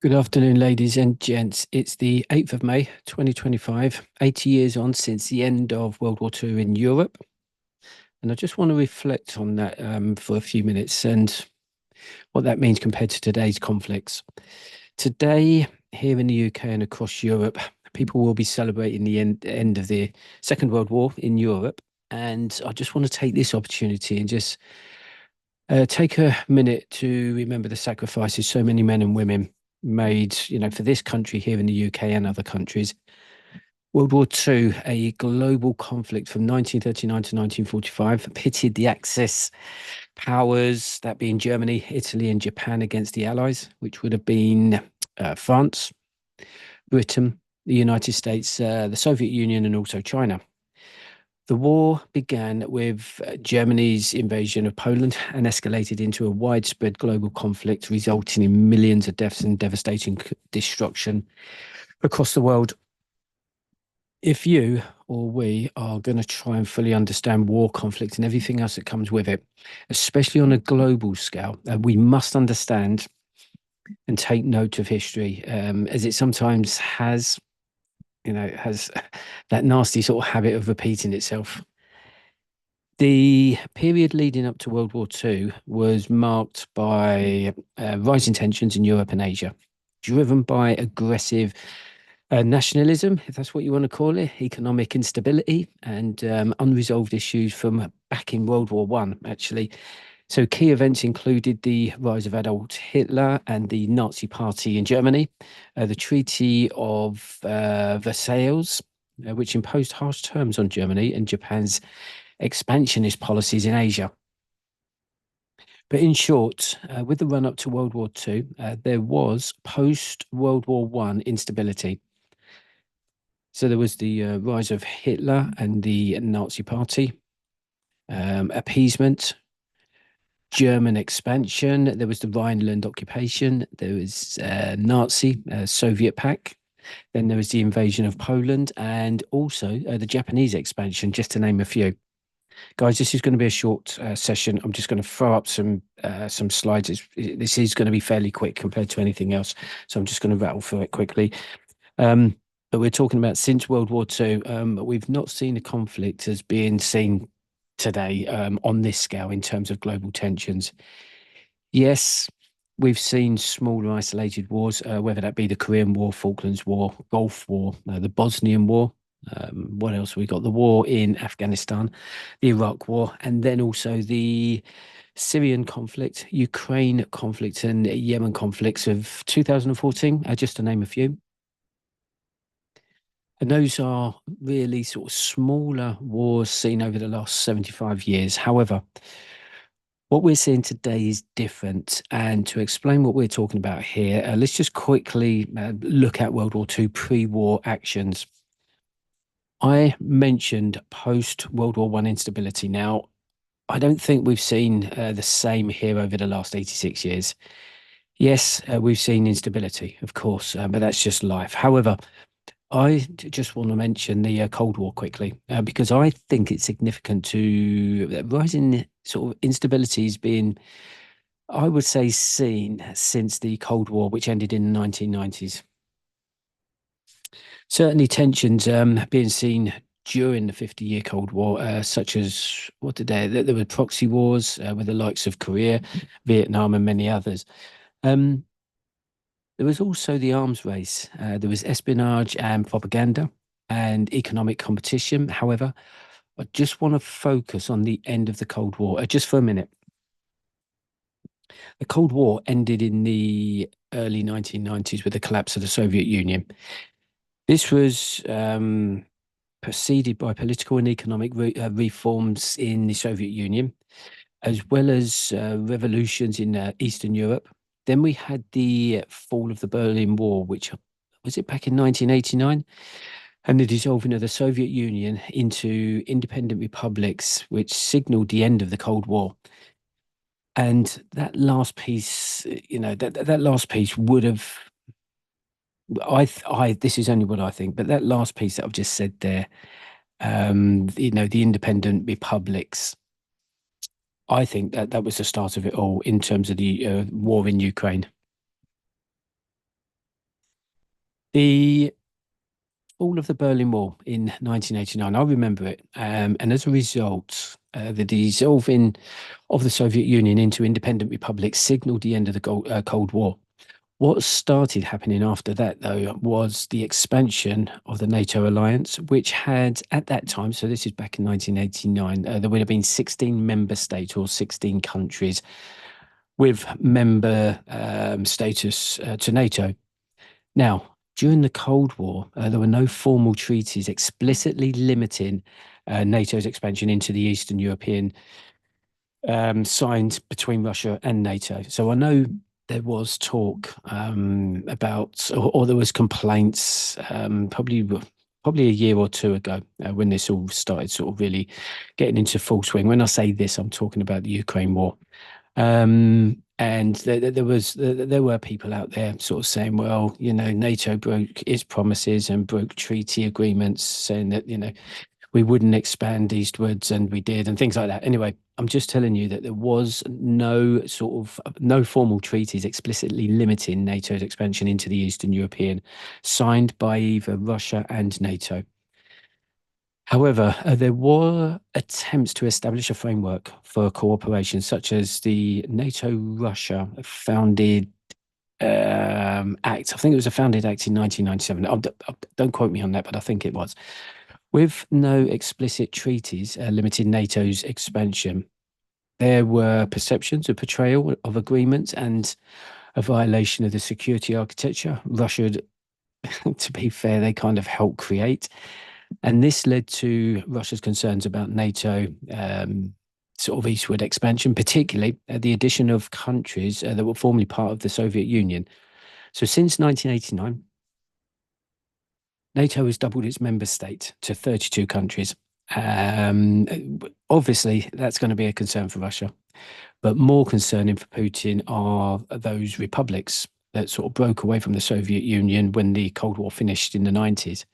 Good afternoon, ladies and gents. It's the 8th of May, 2025, 80 years on since the end of World War II in Europe. And I just want to reflect on that for a few minutes and what that means compared to today's conflicts. Today, here in the UK and across Europe, people will be celebrating the end of the Second World War in Europe. And I just want to take this opportunity and just take a minute to remember the sacrifices so many men and women made, for this country here in the UK and other countries. World War II, a global conflict from 1939 to 1945, pitted the Axis powers, that being Germany, Italy, and Japan, against the Allies, which would have been France, Britain, the United States, the Soviet Union, and also China. The war began with Germany's invasion of Poland and escalated into a widespread global conflict, resulting in millions of deaths and devastating destruction across the world. If you or we are going to try and fully understand war, conflict, and everything else that comes with it, especially on a global scale, we must understand and take note of history, as it sometimes has, has that nasty sort of habit of repeating itself. The period leading up to World War II was marked by rising tensions in Europe and Asia, driven by aggressive nationalism, if that's what you want to call it, economic instability, and unresolved issues from back in World War One, actually. So key events included the rise of Adolf Hitler and the Nazi Party in Germany, the Treaty of Versailles, which imposed harsh terms on Germany, and Japan's expansionist policies in Asia. But in short, with the run up to World War II, there was post World War One instability. So there was the rise of Hitler and the Nazi Party, appeasement, German expansion. There was the Rhineland occupation. There was Nazi, Soviet pact. Then there was the invasion of Poland and also the Japanese expansion, just to name a few. Guys, this is going to be a short session. I'm just going to throw up some slides. This is going to be fairly quick compared to anything else. So I'm just going to rattle through it quickly. But we're talking about since World War II, we've not seen a conflict as being seen today on this scale in terms of global tensions. Yes, we've seen smaller isolated wars, whether that be the Korean War, Falklands War, Gulf War, the Bosnian War. What else? We got the war in Afghanistan, the Iraq War, and then also the Syrian conflict, Ukraine conflict, and Yemen conflicts of 2014, just to name a few. And those are really sort of smaller wars seen over the last 75 years. However, what we're seeing today is different. And to explain what we're talking about here, let's just quickly look at World War II pre-war actions. I mentioned post-World War One instability. Now, I don't think we've seen the same here over the last 86 years. Yes, we've seen instability, of course, but that's just life. However, I just want to mention the Cold War quickly, because I think it's significant to rising sort of instabilities being, I would say, seen since the Cold War, which ended in the 1990s. Certainly tensions being seen during the 50-year Cold War, such as there were proxy wars with the likes of Korea, Vietnam, and many others. There was also the arms race. There was espionage and propaganda and economic competition. However, I just want to focus on the end of the Cold War just for a minute. The Cold War ended in the early 1990s with the collapse of the Soviet Union. This was preceded by political and economic reforms in the Soviet Union, as well as revolutions in Eastern Europe. Then we had the fall of the Berlin Wall, which was it back in 1989, and the dissolving of the Soviet Union into independent republics, which signaled the end of the Cold War. And that last piece, that last piece would have, this is only what I think, but that last piece that I've just said there, the independent republics, I think that was the start of it all in terms of the war in Ukraine. The fall of the Berlin Wall in 1989, I remember it. And as a result, the dissolving of the Soviet Union into independent republics signaled the end of the Cold War. What started happening after that, though, was the expansion of the NATO alliance, which had at that time, so this is back in 1989, there would have been 16 member states or 16 countries with member status to NATO. Now, during the Cold War, there were no formal treaties explicitly limiting NATO's expansion into the Eastern European signed between Russia and NATO. So I know there was talk about, or there was complaints, probably a year or two ago when this all started sort of really getting into full swing. When I say this, I'm talking about the Ukraine war. And there were people out there sort of saying, well, NATO broke its promises and broke treaty agreements, saying that, we wouldn't expand eastwards, and we did, and things like that. Anyway, I'm just telling you that there was no formal treaties explicitly limiting NATO's expansion into the Eastern European, signed by either Russia and NATO. However, there were attempts to establish a framework for cooperation, such as the NATO-Russia Founded Act. I think it was a founded act in 1997. Don't quote me on that, but I think it was. With no explicit treaties limiting NATO's expansion, there were perceptions of betrayal of agreements and a violation of the security architecture Russia, to be fair, they kind of helped create. And this led to Russia's concerns about NATO sort of eastward expansion, particularly the addition of countries that were formerly part of the Soviet Union. So since 1989, NATO has doubled its member state to 32 countries. Obviously, that's going to be a concern for Russia, but more concerning for Putin are those republics that sort of broke away from the Soviet Union when the Cold War finished in the 90s.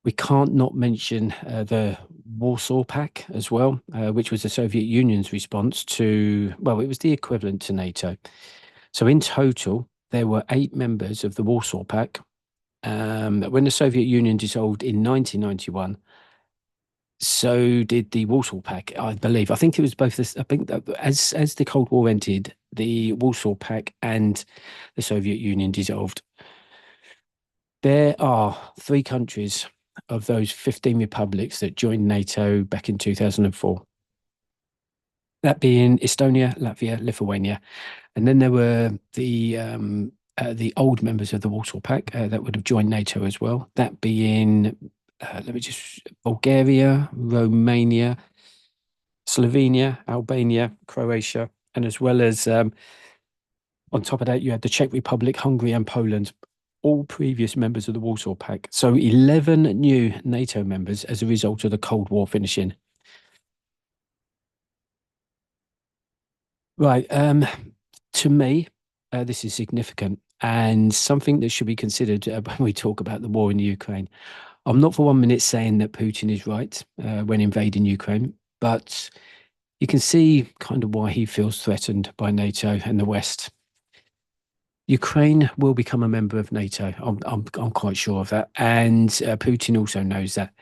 We can't not mention the Warsaw Pact as well, which was the Soviet Union's response to, well, it was the equivalent to NATO. So in total, there were 8 members of the Warsaw Pact. When the Soviet Union dissolved in 1991, so did the Warsaw Pact, I believe. I think it was both this, I think that as the Cold War ended, the Warsaw Pact and the Soviet Union dissolved. There are 3 countries of those 15 republics that joined NATO back in 2004. That being Estonia, Latvia, Lithuania. And then there were the old members of the Warsaw Pact that would have joined NATO as well. That being, Bulgaria, Romania, Slovenia, Albania, Croatia, and as well as on top of that, you had the Czech Republic, Hungary, and Poland, all previous members of the Warsaw Pact. So 11 new NATO members as a result of the Cold War finishing. Right. To me, this is significant and something that should be considered when we talk about the war in Ukraine. I'm not for 1 minute saying that Putin is right when invading Ukraine, but you can see kind of why he feels threatened by NATO and the West. Ukraine will become a member of NATO. I'm quite sure of that, and Putin also knows that.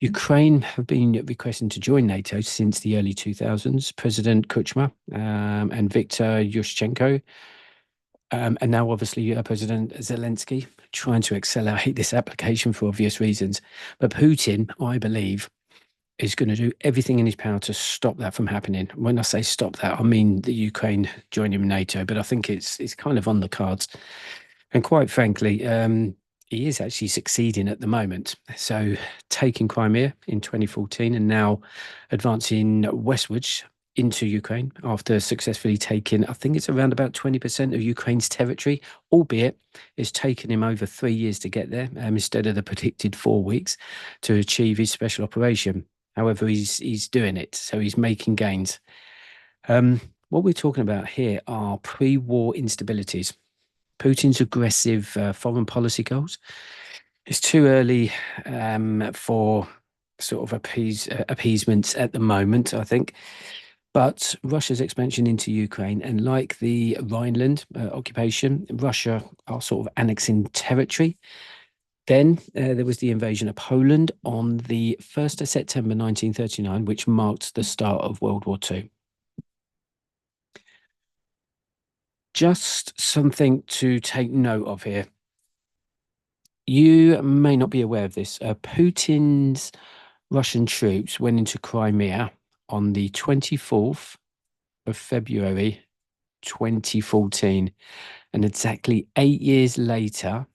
Ukraine have been requesting to join NATO since the early 2000s. President Kuchma and Viktor Yushchenko, and now obviously President Zelensky, trying to accelerate this application for obvious reasons. But Putin, I believe, is going to do everything in his power to stop that from happening. When I say stop that, I mean the Ukraine joining NATO, but I think it's kind of on the cards. And quite frankly, he is actually succeeding at the moment. So taking Crimea in 2014 and now advancing westwards into Ukraine after successfully taking, I think it's around about 20% of Ukraine's territory, albeit it's taken him over 3 years to get there instead of the predicted 4 weeks to achieve his special operation. However, he's doing it, so he's making gains. What we're talking about here are pre-war instabilities. Putin's aggressive foreign policy goals. It's too early for sort of appeasements at the moment, I think. But Russia's expansion into Ukraine, and like the Rhineland occupation, Russia are sort of annexing territory. Then there was the invasion of Poland on the 1st of September 1939, which marked the start of World War II. Just something to take note of here. You may not be aware of this. Putin's Russian troops went into Crimea on the 24th of February 2014. And exactly 8 years later,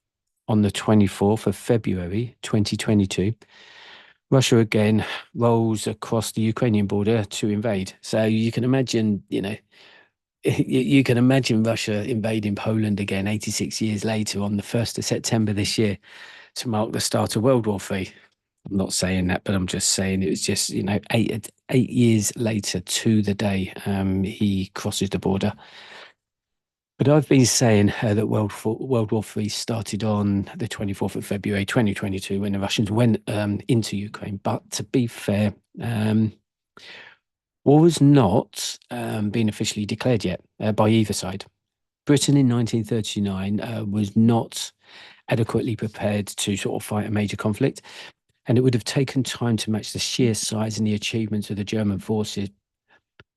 on the 24th of February 2022, Russia again rolls across the Ukrainian border to invade. So you can imagine, you can imagine Russia invading Poland again 86 years later on the 1st of September this year to mark the start of World War III. I'm not saying that, but I'm just saying it was just, 8 years later to the day he crosses the border. But I've been saying that World War III started on the 24th of February 2022 when the Russians went into Ukraine. But to be fair, war was not being officially declared yet by either side. Britain in 1939 was not adequately prepared to sort of fight a major conflict, and it would have taken time to match the sheer size and the achievements of the German forces.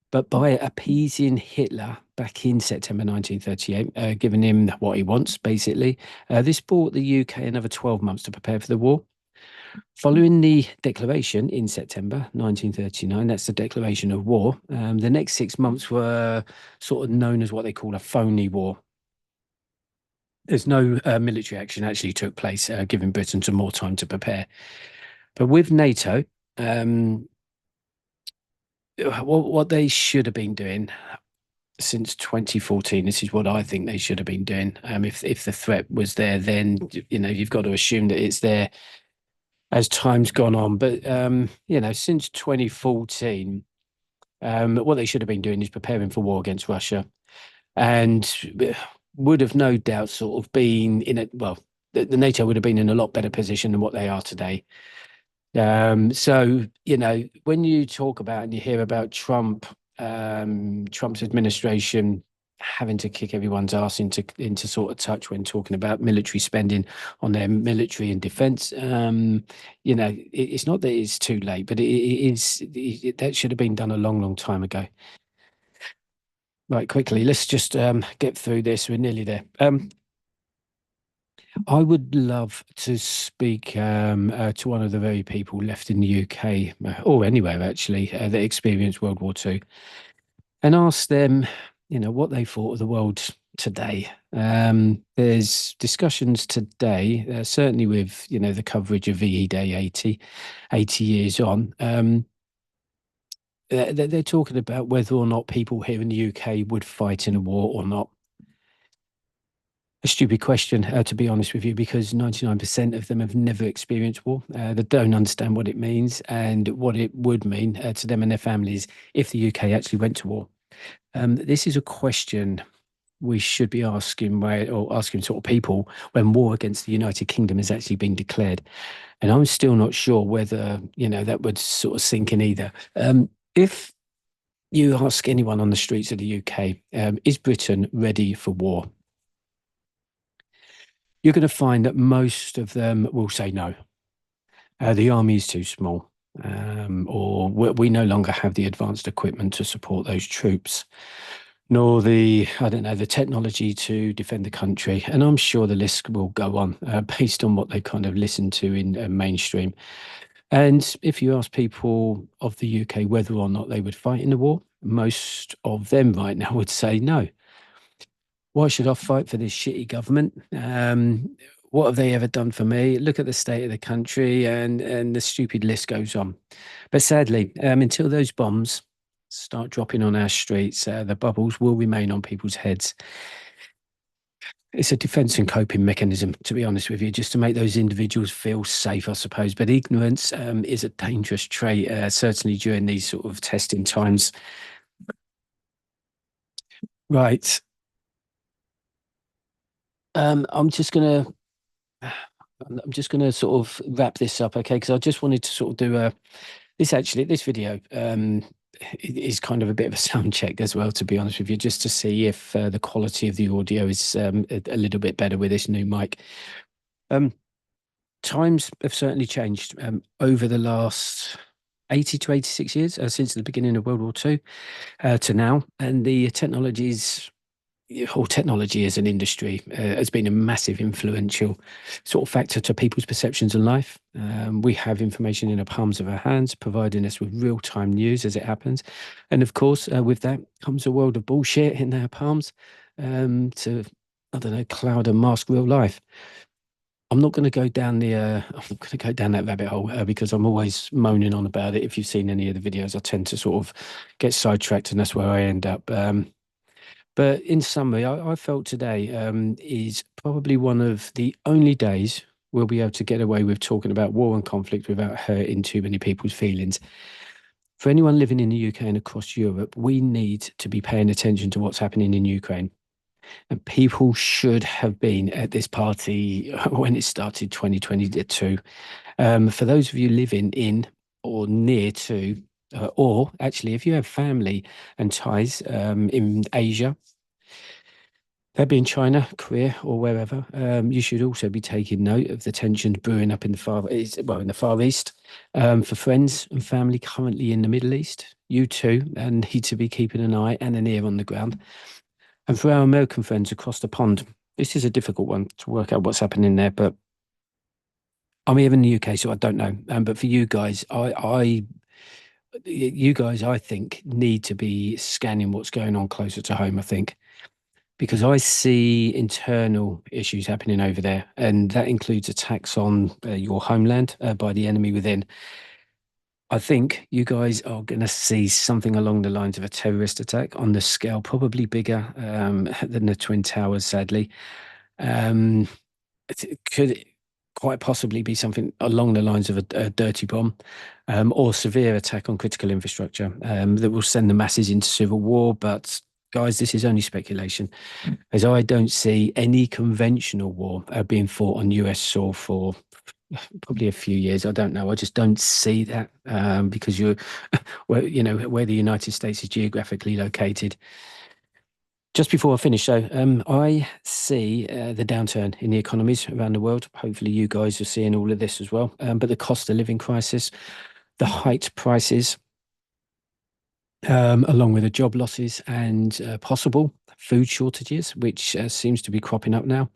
But by appeasing Hitler back in September 1938, giving him what he wants, basically, this bought the UK another 12 months to prepare for the war. Following the declaration in September 1939, that's the declaration of war, the next 6 months were sort of known as what they call a phony war. There's no military action actually took place, giving Britain some more time to prepare. But with NATO, what they should have been doing since 2014, this is what I think they should have been doing. If the threat was there, then you've got to assume that it's there as time's gone on. But since 2014, what they should have been doing is preparing for war against Russia, and would have no doubt sort of been the NATO would have been in a lot better position than what they are today. So, when you talk about and you hear about Trump's administration having to kick everyone's ass into sort of touch when talking about military spending on their military and defense, it's not that it's too late, but that should have been done a long, long time ago. Right, quickly, let's just get through this. We're nearly there. I would love to speak to one of the very people left in the UK or anywhere actually that experienced World War II and ask them, what they thought of the world today. There's discussions today, certainly with, the coverage of VE Day 80 years on. They're talking about whether or not people here in the UK would fight in a war or not. A stupid question, to be honest with you, because 99% of them have never experienced war. They don't understand what it means and what it would mean to them and their families if the UK actually went to war. This is a question we should be asking sort of people when war against the United Kingdom has actually been declared. And I'm still not sure whether, that would sort of sink in either. If you ask anyone on the streets of the UK, is Britain ready for war? You're going to find that most of them will say no. The army is too small, or we no longer have the advanced equipment to support those troops, nor the technology to defend the country. And I'm sure the list will go on based on what they kind of listen to in mainstream. And if you ask people of the UK whether or not they would fight in the war, most of them right now would say no. Why should I fight for this shitty government? What have they ever done for me? Look at the state of the country, and the stupid list goes on. But sadly, until those bombs start dropping on our streets, the bubbles will remain on people's heads. It's a defense and coping mechanism, to be honest with you, just to make those individuals feel safe, I suppose. But ignorance is a dangerous trait, certainly during these sort of testing times. Right. I'm just gonna sort of wrap this up, okay? Because I just wanted to sort of do this video it is kind of a bit of a sound check as well, to be honest with you, just to see if the quality of the audio is a little bit better with this new mic. Um, Times have certainly changed over the last 80 to 86 years, since the beginning of World War II to now. And the technologies, or technology as an industry, has been a massive influential sort of factor to people's perceptions of life. We have information in the palms of our hands, providing us with real-time news as it happens. And of course, with that comes a world of bullshit in our palms to, I don't know, cloud and mask real life. I'm not going to go down I'm not going to go down that rabbit hole because I'm always moaning on about it. If you've seen any of the videos, I tend to sort of get sidetracked, and that's where I end up. But in summary, I felt today is probably one of the only days we'll be able to get away with talking about war and conflict without hurting too many people's feelings. For anyone living in the UK and across Europe, we need to be paying attention to what's happening in Ukraine. And people should have been at this party when it started 2022. For those of you living in or near to, or actually, if you have family and ties in Asia, that being China, Korea, or wherever, you should also be taking note of the tensions brewing up in the in the Far East. For friends and family currently in the Middle East, you too need to be keeping an eye and an ear on the ground. And for our American friends across the pond, this is a difficult one to work out what's happening there. But I'm here in the UK, so I don't know. But for you guys, you guys, I think, need to be scanning what's going on closer to home. I think because I see internal issues happening over there, and that includes attacks on your homeland by the enemy within. I think you guys are going to see something along the lines of a terrorist attack on the scale, probably bigger than the Twin Towers, sadly. Um, it could quite possibly be something along the lines of a dirty bomb or severe attack on critical infrastructure that will send the masses into civil war. But guys, this is only speculation, as I don't see any conventional war being fought on US soil for probably a few years. I don't know. I just don't see that because where the United States is geographically located. Just before I finish, though, I see the downturn in the economies around the world. Hopefully, you guys are seeing all of this as well. But the cost of living crisis, the height prices, along with the job losses and possible food shortages, which seems to be cropping up now.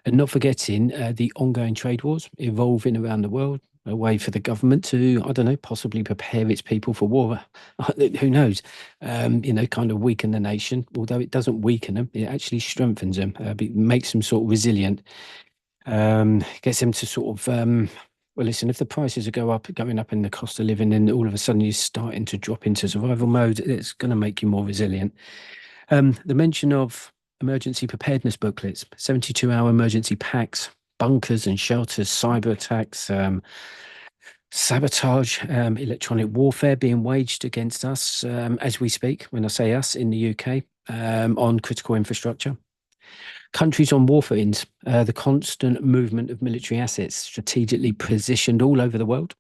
And not forgetting the ongoing trade wars evolving around the world, a way for the government to, I don't know, possibly prepare its people for war. Who knows? Kind of weaken the nation. Although it doesn't weaken them, it actually strengthens them, makes them sort of resilient, gets them to sort of, well, listen, if the prices are going up in the cost of living, then all of a sudden you're starting to drop into survival mode, it's going to make you more resilient. The mention of emergency preparedness booklets, 72-hour emergency packs, bunkers and shelters, cyber attacks, sabotage, electronic warfare being waged against us as we speak, when I say us, in the UK, on critical infrastructure. Countries on warfare's, the constant movement of military assets strategically positioned all over the world,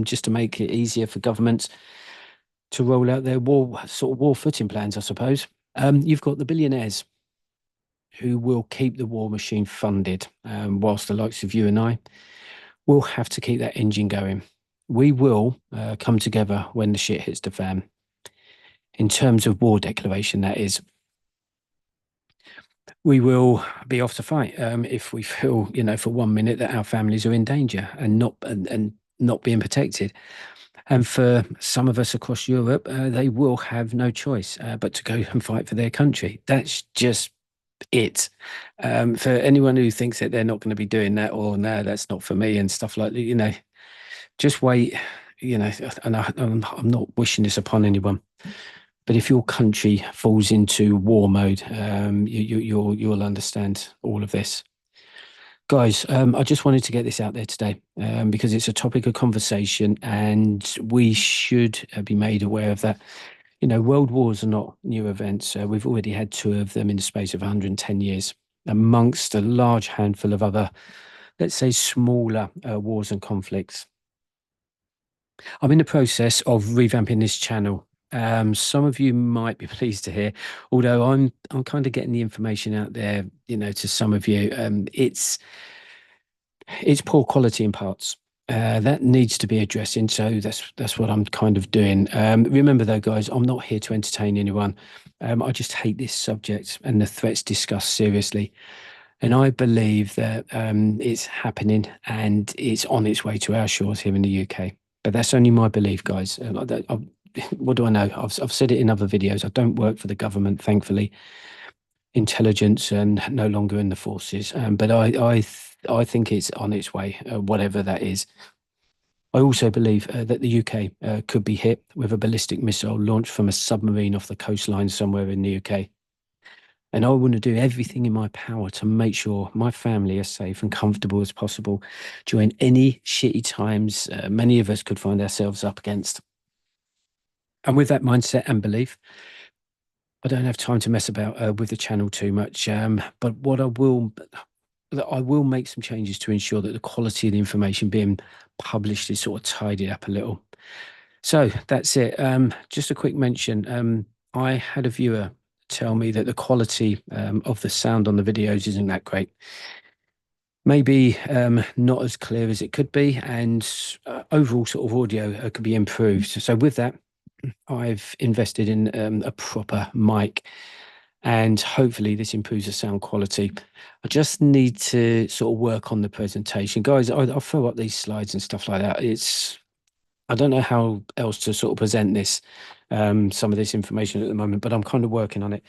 just to make it easier for governments to roll out their war footing plans, I suppose. You've got the billionaires who will keep the war machine funded, whilst the likes of you and I will have to keep that engine going. We will come together when the shit hits the fan. In terms of war declaration, that is. We will be off to fight if we feel, for 1 minute that our families are in danger and not being protected. And for some of us across Europe, they will have no choice but to go and fight for their country. That's just it. For anyone who thinks that they're not going to be doing that, or no, that's not for me and stuff like that, just wait. And I'm not wishing this upon anyone. But if your country falls into war mode, you'll understand all of this. Guys, I just wanted to get this out there today because it's a topic of conversation and we should be made aware of that. World wars are not new events. We've already had two of them in the space of 110 years, amongst a large handful of other, let's say, smaller wars and conflicts. I'm in the process of revamping this channel Some of you might be pleased to hear, although I'm kind of getting the information out there, to some of you. It's poor quality in parts. That needs to be addressing. So that's what I'm kind of doing. Remember though, guys, I'm not here to entertain anyone. I just hate this subject and the threats discussed seriously. And I believe that it's happening and it's on its way to our shores here in the UK. But that's only my belief, guys. What do I know? I've said it in other videos. I don't work for the government, thankfully. Intelligence and no longer in the forces. But I think it's on its way, whatever that is. I also believe that the UK could be hit with a ballistic missile launched from a submarine off the coastline somewhere in the UK. And I want to do everything in my power to make sure my family are safe and comfortable as possible during any shitty times many of us could find ourselves up against. And with that mindset and belief, I don't have time to mess about with the channel too much. But I will make some changes to ensure that the quality of the information being published is sort of tidied up a little. So that's it. Just a quick mention. I had a viewer tell me that the quality of the sound on the videos isn't that great. Maybe not as clear as it could be, and overall sort of audio could be improved. So with that, I've invested in a proper mic, and hopefully this improves the sound quality. I just need to sort of work on the presentation. Guys, I'll throw up these slides and stuff like that. I don't know how else to sort of present this, some of this information at the moment, but I'm kind of working on it.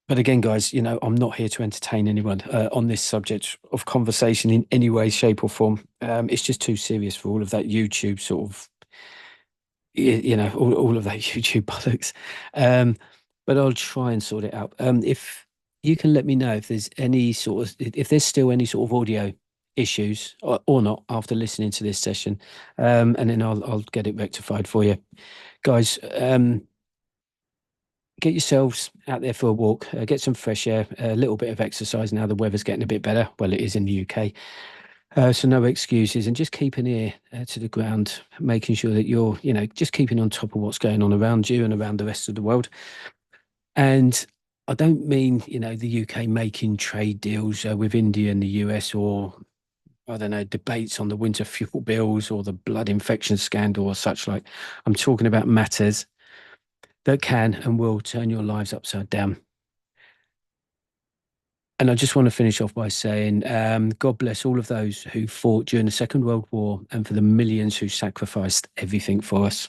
But again, guys, I'm not here to entertain anyone on this subject of conversation in any way, shape, or form. It's just too serious for all of that YouTube sort of, all of that YouTube bollocks. But I'll try and sort it out. If you can let me know if there's if there's still any sort of audio issues or not after listening to this session, and then I'll get it rectified for you, guys. Get yourselves out there for a walk, get some fresh air, a little bit of exercise now the weather's getting a bit better. Well, it is in the UK. So no excuses, and just keep an ear to the ground, making sure that you're, just keeping on top of what's going on around you and around the rest of the world. And I don't mean, the UK making trade deals with India and the US, or I don't know, debates on the winter fuel bills or the blood infection scandal or such like. I'm talking about matters that can and will turn your lives upside down. And I just want to finish off by saying, God bless all of those who fought during the Second World War and for the millions who sacrificed everything for us.